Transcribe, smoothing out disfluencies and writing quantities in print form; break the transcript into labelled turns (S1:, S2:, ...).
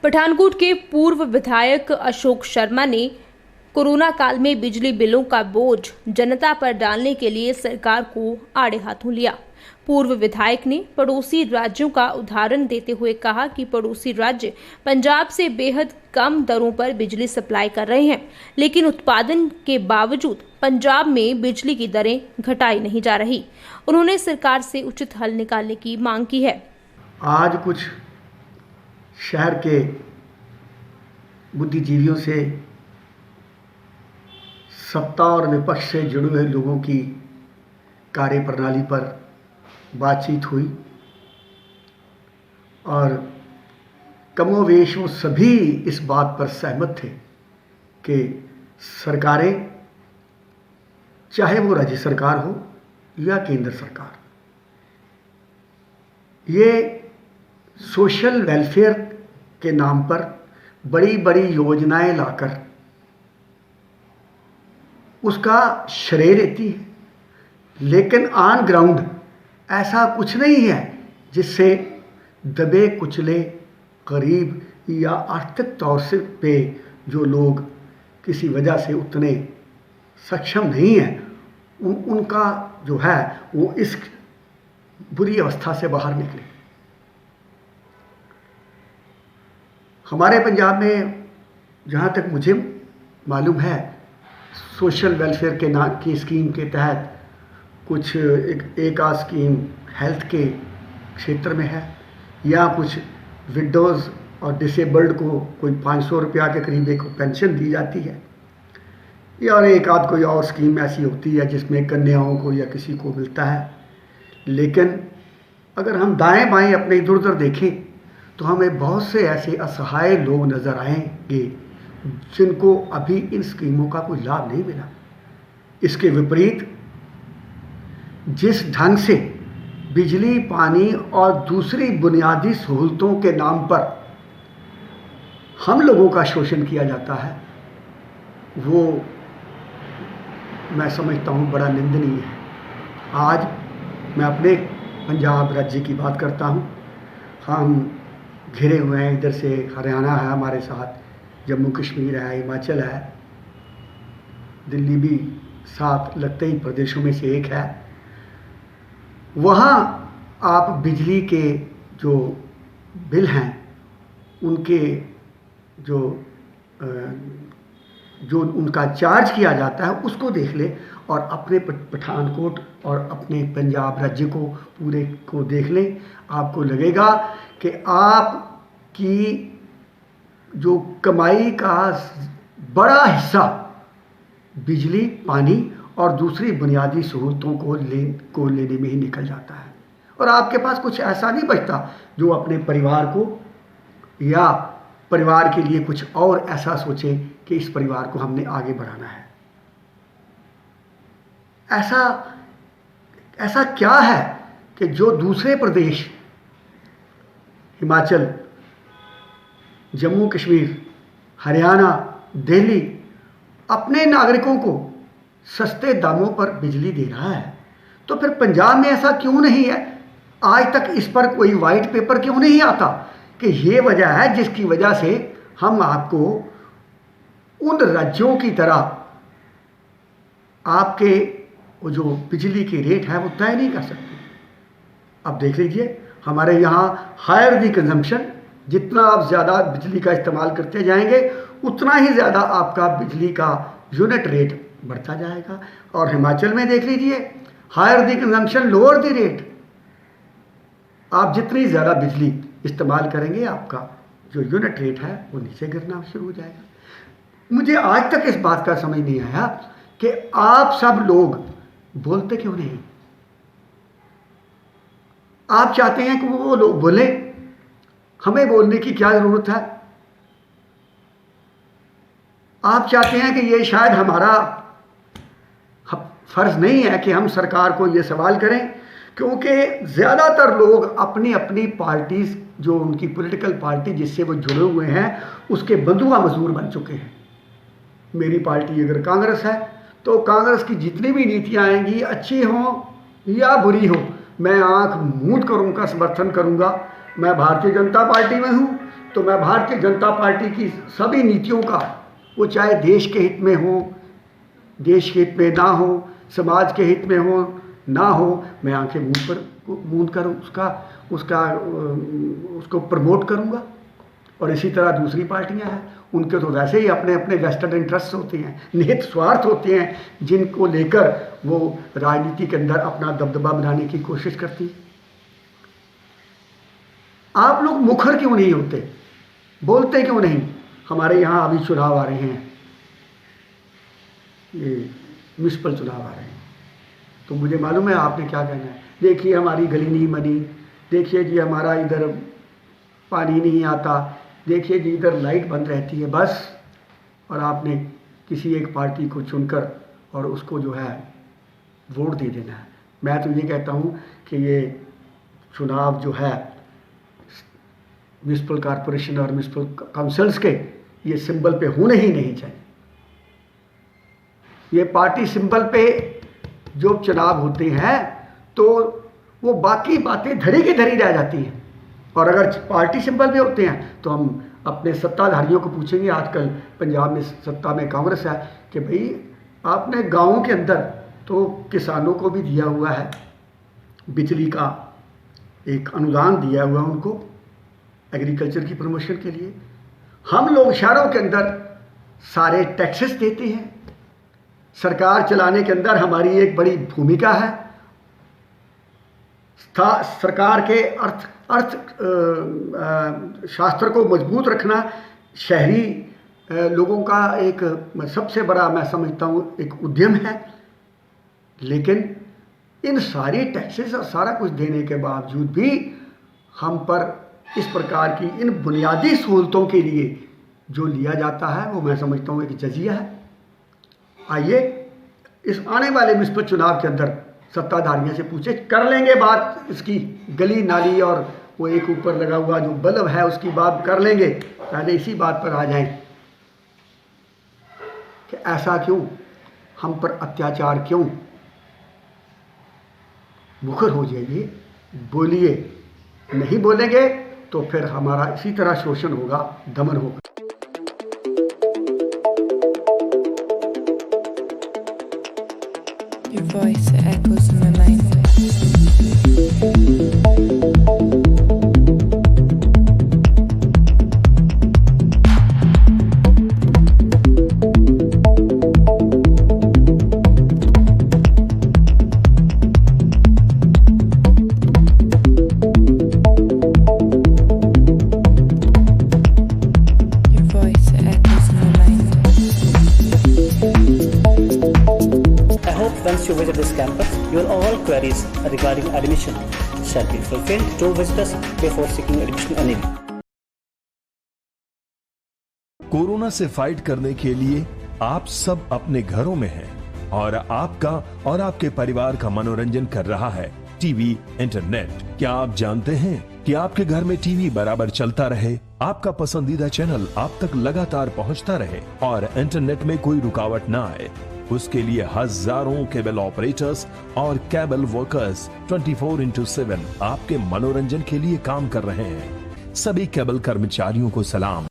S1: पठानकोट के पूर्व विधायक अशोक शर्मा ने कोरोना काल में बिजली बिलों का बोझ जनता पर डालने के लिए सरकार को आड़े हाथों लिया। पूर्व विधायक ने पड़ोसी राज्यों का उदाहरण देते हुए कहा कि पड़ोसी राज्य पंजाब से बेहद कम दरों पर बिजली सप्लाई कर रहे हैं, लेकिन उत्पादन के बावजूद पंजाब में बिजली की दरें घटाई नहीं जा रही। उन्होंने सरकार से उचित हल निकालने की मांग की है।
S2: आज कुछ शहर के बुद्धिजीवियों से सत्ता और विपक्ष से जुड़े हुए लोगों की कार्यप्रणाली पर बातचीत हुई और कमोवेश वो सभी इस बात पर सहमत थे कि सरकारें, चाहे वो राज्य सरकार हो या केंद्र सरकार, ये सोशल वेलफेयर के नाम पर बड़ी बड़ी योजनाएं लाकर उसका श्रेय लेती है, लेकिन ऑन ग्राउंड ऐसा कुछ नहीं है जिससे दबे कुचले गरीब या आर्थिक तौर से पे जो लोग किसी वजह से उतने सक्षम नहीं हैं उनका जो है वो इस बुरी अवस्था से बाहर निकले। हमारे पंजाब में जहाँ तक मुझे मालूम है, सोशल वेलफेयर के नाम की स्कीम के तहत कुछ एक आध स्कीम हेल्थ के क्षेत्र में है, या कुछ विडोज़ और डिसेबल्ड को कोई 500 रुपया के करीब एक पेंशन दी जाती है, या एक आध कोई और स्कीम ऐसी होती है जिसमें कन्याओं को या किसी को मिलता है। लेकिन अगर हम दाएं बाएं अपने इधर उधर देखें तो हमें बहुत से ऐसे असहाय लोग नज़र आएंगे जिनको अभी इन स्कीमों का कोई लाभ नहीं मिला। इसके विपरीत जिस ढंग से बिजली, पानी और दूसरी बुनियादी सहूलतों के नाम पर हम लोगों का शोषण किया जाता है, वो मैं समझता हूँ बड़ा निंदनीय है। आज मैं अपने पंजाब राज्य की बात करता हूँ। हम घिरे हुए हैं, इधर से हरियाणा है हमारे साथ, जम्मू कश्मीर है, हिमाचल है, दिल्ली भी साथ लगते ही प्रदेशों में से एक है। वहाँ आप बिजली के जो बिल हैं उनके जो उनका चार्ज किया जाता है उसको देख ले और अपने पठानकोट और अपने पंजाब राज्य को पूरे को देख लें। आपको लगेगा कि आपकी जो कमाई का बड़ा हिस्सा बिजली, पानी और दूसरी बुनियादी सहूलतों को लेने में ही निकल जाता है, और आपके पास कुछ ऐसा नहीं बचता जो अपने परिवार को या परिवार के लिए कुछ और ऐसा सोचें कि इस परिवार को हमने आगे बढ़ाना है। ऐसा क्या है कि जो दूसरे प्रदेश, हिमाचल, जम्मू कश्मीर, हरियाणा, दिल्ली अपने नागरिकों को सस्ते दामों पर बिजली दे रहा है, तो फिर पंजाब में ऐसा क्यों नहीं है? आज तक इस पर कोई वाइट पेपर क्यों नहीं आता कि ये वजह है जिसकी वजह से हम आपको उन राज्यों की तरह आपके वो जो बिजली की रेट है वो तय नहीं कर सकते। अब देख लीजिए, हमारे यहाँ हायर दी कंजम्पशन, जितना आप ज़्यादा बिजली का इस्तेमाल करते जाएंगे उतना ही ज़्यादा आपका बिजली का यूनिट रेट बढ़ता जाएगा। और हिमाचल में देख लीजिए, higher the consumption lower the rate. आप जितनी ज़्यादा बिजली इस्तेमाल करेंगे आपका जो यूनिट रेट है वो नीचे गिरना शुरू हो जाएगा। मुझे आज तक इस बात का समझ नहीं आया कि आप सब लोग बोलते क्यों नहीं। आप चाहते हैं कि वो लोग बोले, हमें बोलने की क्या ज़रूरत है। आप चाहते हैं कि ये शायद हमारा फ़र्ज़ नहीं है कि हम सरकार को ये सवाल करें, क्योंकि ज़्यादातर लोग अपनी अपनी पार्टीज़, जो उनकी पॉलिटिकल पार्टी जिससे वो जुड़े हुए हैं, उसके बंधुआ मजदूर बन चुके हैं। मेरी पार्टी अगर कांग्रेस है तो कांग्रेस की जितनी भी नीतियाँ आएंगी, अच्छी हों या बुरी हो, मैं आंख मूंद कर उनका समर्थन करूँगा। मैं भारतीय जनता पार्टी में हूँ, तो मैं भारतीय जनता पार्टी की सभी नीतियों का, वो चाहे देश के हित में हो, देश के हित में ना हो, समाज के हित में हो ना हो, मैं आंखें मूंद कर उसको प्रमोट करूँगा। और इसी तरह दूसरी पार्टियां हैं, उनके तो वैसे ही अपने अपने वेस्टेड इंटरेस्ट होते हैं, निहित स्वार्थ होते हैं, जिनको लेकर वो राजनीति के अंदर अपना दबदबा बनाने की कोशिश करती है। आप लोग मुखर क्यों नहीं होते, बोलते क्यों नहीं? हमारे यहाँ अभी चुनाव आ रहे हैं, ये म्युनिसिपल चुनाव आ रहे हैं, तो मुझे मालूम है आपने क्या कहना है। देखिए हमारी गली नहीं बनी, देखिए जी हमारा इधर पानी नहीं आता, देखिए जी इधर लाइट बंद रहती है, बस। और आपने किसी एक पार्टी को चुनकर और उसको जो है वोट दे देना है। मैं तो ये कहता हूँ कि ये चुनाव जो है म्युनिसिपल कॉरपोरेशन और म्युनिसिपल काउंसिल्स के, ये सिंबल पे होने ही नहीं चाहिए। ये पार्टी सिंबल पे जो चुनाव होते हैं तो वो बाकी बातें धरी की धरी रह जाती हैं, और अगर पार्टी सिंबल पे होते हैं तो हम अपने सत्ताधारियों को पूछेंगे, आजकल पंजाब में सत्ता में कांग्रेस है, कि भाई आपने गाँवों के अंदर तो किसानों को भी दिया हुआ है, बिजली का एक अनुदान दिया हुआ उनको एग्रीकल्चर की प्रमोशन के लिए। हम लोग शहरों के अंदर सारे टैक्सेस देते हैं, सरकार चलाने के अंदर हमारी एक बड़ी भूमिका है। सरकार के अर्थ शास्त्र को मजबूत रखना शहरी लोगों का एक सबसे बड़ा, मैं समझता हूँ, एक उद्यम है। लेकिन इन सारी टैक्सेस और सारा कुछ देने के बावजूद भी हम पर इस प्रकार की इन बुनियादी सहूलतों के लिए जो लिया जाता है, वो मैं समझता हूँ एक जजिया है। आइए इस आने वाले म्युनिसिपल चुनाव के अंदर सत्ताधारियों से पूछे, कर लेंगे बात इसकी, गली नाली और वो एक ऊपर लगा हुआ जो बल्ब है उसकी बात कर लेंगे। पहले इसी बात पर आ जाएं कि ऐसा क्यों, हम पर अत्याचार क्यों। मुखर हो जाइए, बोलिए। नहीं बोलेंगे तो फिर हमारा इसी तरह शोषण होगा, दमन होगा।
S3: Your voice echoes in my mind.
S4: Once you visit this campus, your all queries regarding admission shall be fulfilled. Do visit us before seeking admission anyway.
S5: Corona से फाइट करने के लिए आप सब अपने घरों में हैं और आपका और आपके परिवार का मनोरंजन कर रहा है टीवी, इंटरनेट। क्या आप जानते हैं कि आपके घर में टीवी बराबर चलता रहे, आपका पसंदीदा चैनल आप तक लगातार पहुंचता रहे और इंटरनेट में कोई रुकावट ना आए? उसके लिए हजारों केबल ऑपरेटर्स और केबल वर्कर्स 24/7 आपके मनोरंजन के लिए काम कर रहे हैं। सभी केबल कर्मचारियों को सलाम।